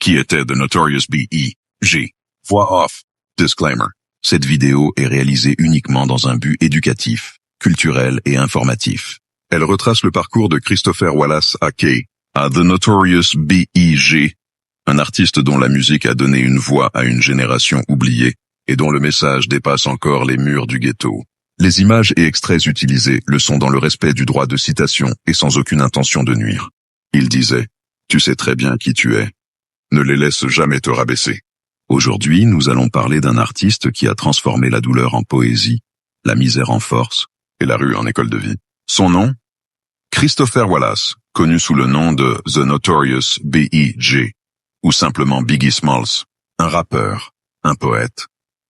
Qui était The Notorious B.I.G. Voix off. Disclaimer. Cette vidéo est réalisée uniquement dans un but éducatif, culturel et informatif. Elle retrace le parcours de Christopher Wallace aka The Notorious B.I.G., un artiste dont la musique a donné une voix à une génération oubliée et dont le message dépasse encore les murs du ghetto. Les images et extraits utilisés le sont dans le respect du droit de citation et sans aucune intention de nuire. Il disait « Tu sais très bien qui tu es. Ne les laisse jamais te rabaisser. » Aujourd'hui, nous allons parler d'un artiste qui a transformé la douleur en poésie, la misère en force et la rue en école de vie. Son nom? Christopher Wallace, connu sous le nom de The Notorious B.I.G. ou simplement Biggie Smalls, un rappeur, un poète,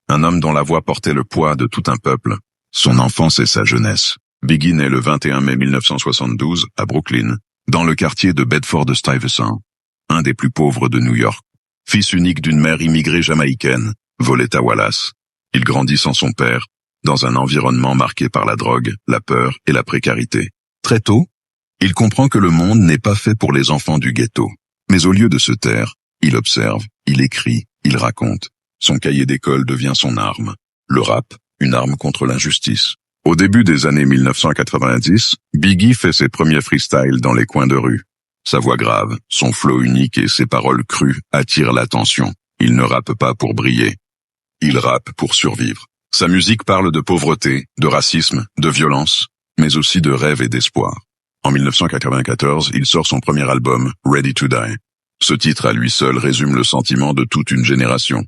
un homme dont la voix portait le poids de tout un peuple, son enfance et sa jeunesse. Biggie naît le 21 mai 1972 à Brooklyn, dans le quartier de Bedford-Stuyvesant, un des plus pauvres de New York. Fils unique d'une mère immigrée jamaïcaine, Voletta Wallace, il grandit sans son père, dans un environnement marqué par la drogue, la peur et la précarité. Très tôt, il comprend que le monde n'est pas fait pour les enfants du ghetto. Mais au lieu de se taire, il observe, il écrit, il raconte. Son cahier d'école devient son arme. Le rap, une arme contre l'injustice. Au début des années 1990, Biggie fait ses premiers freestyles dans les coins de rue. Sa voix grave, son flow unique et ses paroles crues attirent l'attention. Il ne rappe pas pour briller. Il rappe pour survivre. Sa musique parle de pauvreté, de racisme, de violence, mais aussi de rêve et d'espoir. En 1994, il sort son premier album, Ready to Die. Ce titre à lui seul résume le sentiment de toute une génération.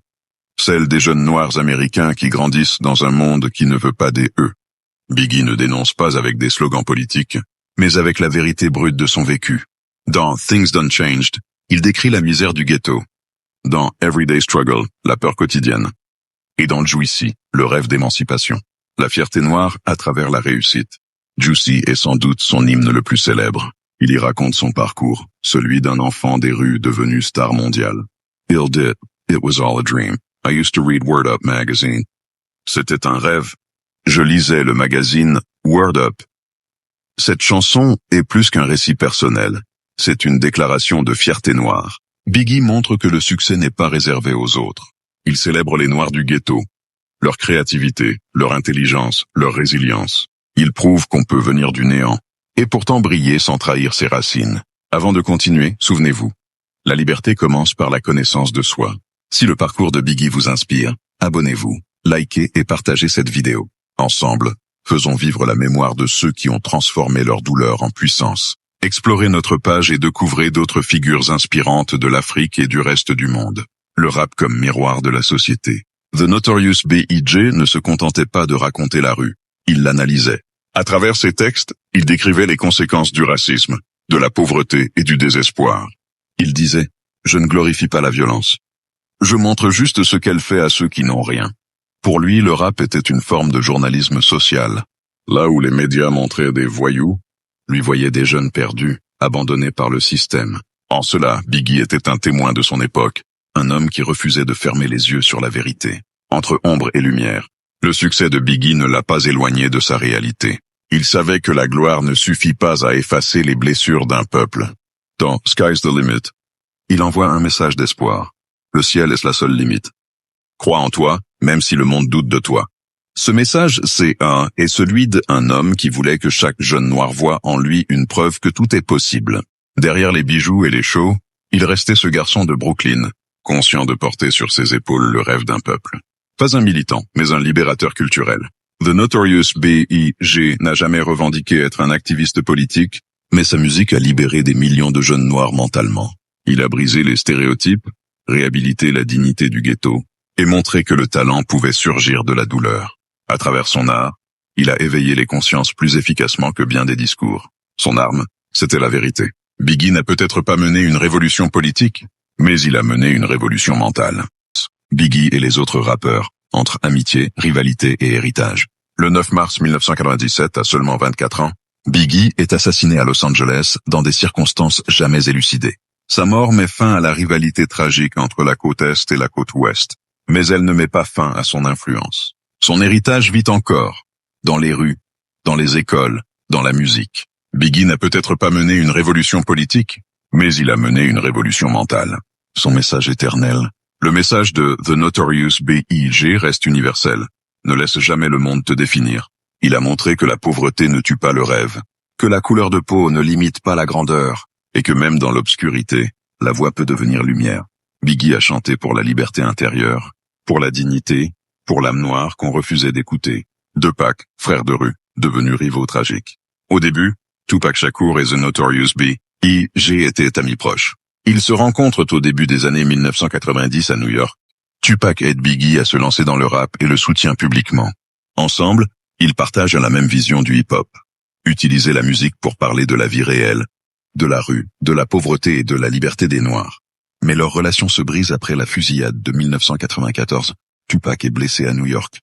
Celle des jeunes noirs américains qui grandissent dans un monde qui ne veut pas des eux. Biggie ne dénonce pas avec des slogans politiques, mais avec la vérité brute de son vécu. Dans Things Done Changed, il décrit la misère du ghetto. Dans Everyday Struggle, la peur quotidienne. Et dans Juicy, le rêve d'émancipation. La fierté noire à travers la réussite. Juicy est sans doute son hymne le plus célèbre. Il y raconte son parcours, celui d'un enfant des rues devenu star mondial. Ill did, it was all a dream. I used to read Word Up magazine. C'était un rêve. Je lisais le magazine Word Up. Cette chanson est plus qu'un récit personnel. C'est une déclaration de fierté noire. Biggie montre que le succès n'est pas réservé aux autres. Il célèbre les noirs du ghetto, leur créativité, leur intelligence, leur résilience. Il prouve qu'on peut venir du néant, et pourtant briller sans trahir ses racines. Avant de continuer, souvenez-vous, la liberté commence par la connaissance de soi. Si le parcours de Biggie vous inspire, abonnez-vous, likez et partagez cette vidéo. Ensemble, faisons vivre la mémoire de ceux qui ont transformé leur douleur en puissance. Explorez notre page et découvrez d'autres figures inspirantes de l'Afrique et du reste du monde. Le rap comme miroir de la société. The Notorious B.I.G. ne se contentait pas de raconter la rue, il l'analysait. À travers ses textes, il décrivait les conséquences du racisme, de la pauvreté et du désespoir. Il disait « Je ne glorifie pas la violence. Je montre juste ce qu'elle fait à ceux qui n'ont rien. » Pour lui, le rap était une forme de journalisme social. Là où les médias montraient des voyous, lui voyaient des jeunes perdus, abandonnés par le système. En cela, Biggie était un témoin de son époque, un homme qui refusait de fermer les yeux sur la vérité. Entre ombre et lumière, le succès de Biggie ne l'a pas éloigné de sa réalité. Il savait que la gloire ne suffit pas à effacer les blessures d'un peuple. Dans Sky's the Limit, il envoie un message d'espoir. Le ciel est la seule limite. Crois en toi, même si le monde doute de toi. Ce message, est celui d'un homme qui voulait que chaque jeune noir voie en lui une preuve que tout est possible. Derrière les bijoux et les shows, il restait ce garçon de Brooklyn, conscient de porter sur ses épaules le rêve d'un peuple. Pas un militant, mais un libérateur culturel. The Notorious B.I.G. n'a jamais revendiqué être un activiste politique, mais sa musique a libéré des millions de jeunes noirs mentalement. Il a brisé les stéréotypes, réhabilité la dignité du ghetto, et montré que le talent pouvait surgir de la douleur. À travers son art, il a éveillé les consciences plus efficacement que bien des discours. Son arme, c'était la vérité. Biggie n'a peut-être pas mené une révolution politique, mais il a mené une révolution mentale. Biggie et les autres rappeurs, entre amitié, rivalité et héritage. Le 9 mars 1997, à seulement 24 ans, Biggie est assassiné à Los Angeles dans des circonstances jamais élucidées. Sa mort met fin à la rivalité tragique entre la côte Est et la côte Ouest, mais elle ne met pas fin à son influence. Son héritage vit encore, dans les rues, dans les écoles, dans la musique. Biggie n'a peut-être pas mené une révolution politique, mais il a mené une révolution mentale. son message éternel. Le message de The Notorious B.I.G. reste universel. Ne laisse jamais le monde te définir. Il a montré que la pauvreté ne tue pas le rêve, que la couleur de peau ne limite pas la grandeur, et que même dans l'obscurité, la voix peut devenir lumière. Biggie a chanté pour la liberté intérieure, pour la dignité, pour l'âme noire qu'on refusait d'écouter. Deux Pac, frères de rue, devenus rivaux tragiques. Au début, Tupac Shakur et The Notorious B.I.G. étaient amis proches. Ils se rencontrent au début des années 1990 à New York. Tupac aide Biggie à se lancer dans le rap et le soutient publiquement. Ensemble, ils partagent la même vision du hip-hop. Utiliser la musique pour parler de la vie réelle, de la rue, de la pauvreté et de la liberté des Noirs. Mais leur relation se brise après la fusillade de 1994. Tupac est blessé à New York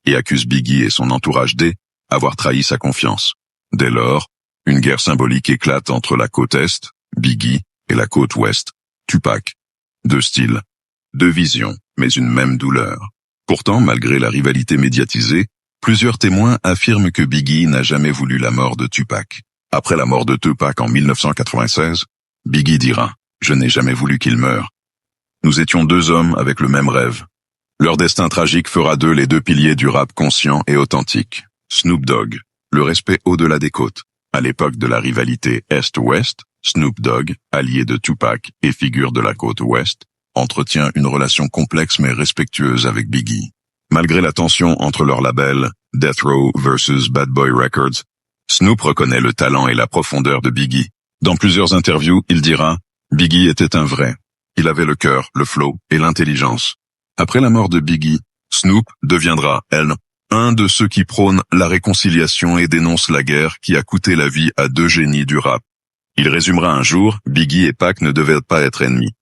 et accuse Biggie et son entourage d'avoir trahi sa confiance. Dès lors, une guerre symbolique éclate entre la côte Est, Biggie, et la côte Ouest, Tupac. Deux styles, deux visions, mais une même douleur. Pourtant, malgré la rivalité médiatisée, plusieurs témoins affirment que Biggie n'a jamais voulu la mort de Tupac. Après la mort de Tupac en 1996, Biggie dira « Je n'ai jamais voulu qu'il meure. Nous étions deux hommes avec le même rêve. Leur destin tragique fera d'eux les deux piliers du rap conscient et authentique. » Snoop Dogg, le respect au-delà des côtes. À l'époque de la rivalité Est-Ouest, Snoop Dogg, allié de Tupac et figure de la côte Ouest, entretient une relation complexe mais respectueuse avec Biggie. Malgré la tension entre leurs labels, Death Row vs Bad Boy Records, Snoop reconnaît le talent et la profondeur de Biggie. Dans plusieurs interviews, il dira « Biggie était un vrai. Il avait le cœur, le flow et l'intelligence. » Après la mort de Biggie, Snoop deviendra, un de ceux qui prônent la réconciliation et dénoncent la guerre qui a coûté la vie à deux génies du rap. Il résumera un jour, Biggie et Pac ne devaient pas être ennemis.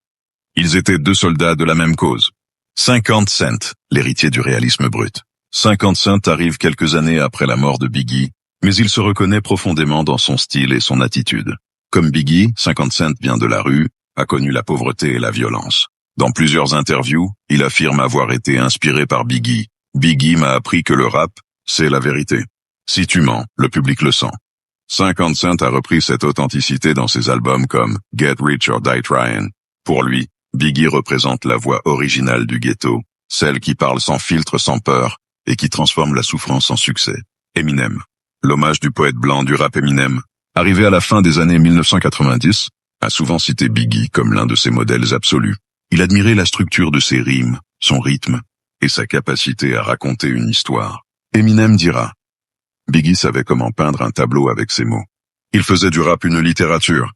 Ils étaient deux soldats de la même cause. 50 Cent, l'héritier du réalisme brut. 50 Cent arrive quelques années après la mort de Biggie, mais il se reconnaît profondément dans son style et son attitude. Comme Biggie, 50 Cent vient de la rue, a connu la pauvreté et la violence. Dans plusieurs interviews, il affirme avoir été inspiré par Biggie. Biggie m'a appris que le rap, c'est la vérité. Si tu mens, le public le sent. 50 Cent a repris cette authenticité dans ses albums comme Get Rich or Die Tryin'. Pour lui, Biggie représente la voix originale du ghetto, celle qui parle sans filtre, sans peur, et qui transforme la souffrance en succès. Eminem. L'hommage du poète blanc du rap Eminem, arrivé à la fin des années 1990, a souvent cité Biggie comme l'un de ses modèles absolus. Il admirait la structure de ses rimes, son rythme, et sa capacité à raconter une histoire. Eminem dira « Biggie savait comment peindre un tableau avec ses mots. Il faisait du rap une littérature. »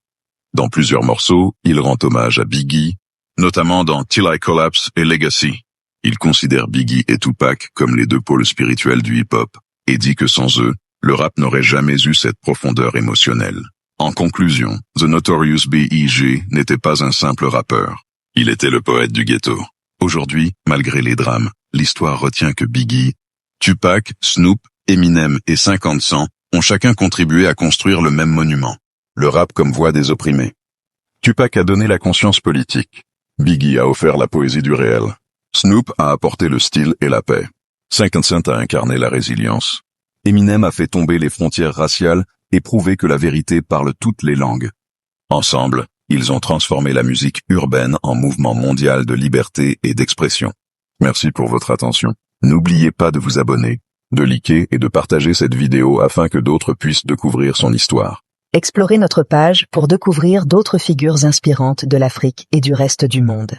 Dans plusieurs morceaux, il rend hommage à Biggie, notamment dans Till I Collapse et Legacy. Il considère Biggie et Tupac comme les deux pôles spirituels du hip-hop, et dit que sans eux, le rap n'aurait jamais eu cette profondeur émotionnelle. En conclusion, The Notorious B.I.G. n'était pas un simple rappeur. Il était le poète du ghetto. Aujourd'hui, malgré les drames, l'histoire retient que Biggie, Tupac, Snoop, Eminem et 50 Cent ont chacun contribué à construire le même monument, le rap comme voix des opprimés. Tupac a donné la conscience politique. Biggie a offert la poésie du réel. Snoop a apporté le style et la paix. 50 Cent a incarné la résilience. Eminem a fait tomber les frontières raciales et prouvé que la vérité parle toutes les langues. Ensemble, ils ont transformé la musique urbaine en mouvement mondial de liberté et d'expression. Merci pour votre attention. N'oubliez pas de vous abonner, de liker et de partager cette vidéo afin que d'autres puissent découvrir son histoire. Explorez notre page pour découvrir d'autres figures inspirantes de l'Afrique et du reste du monde.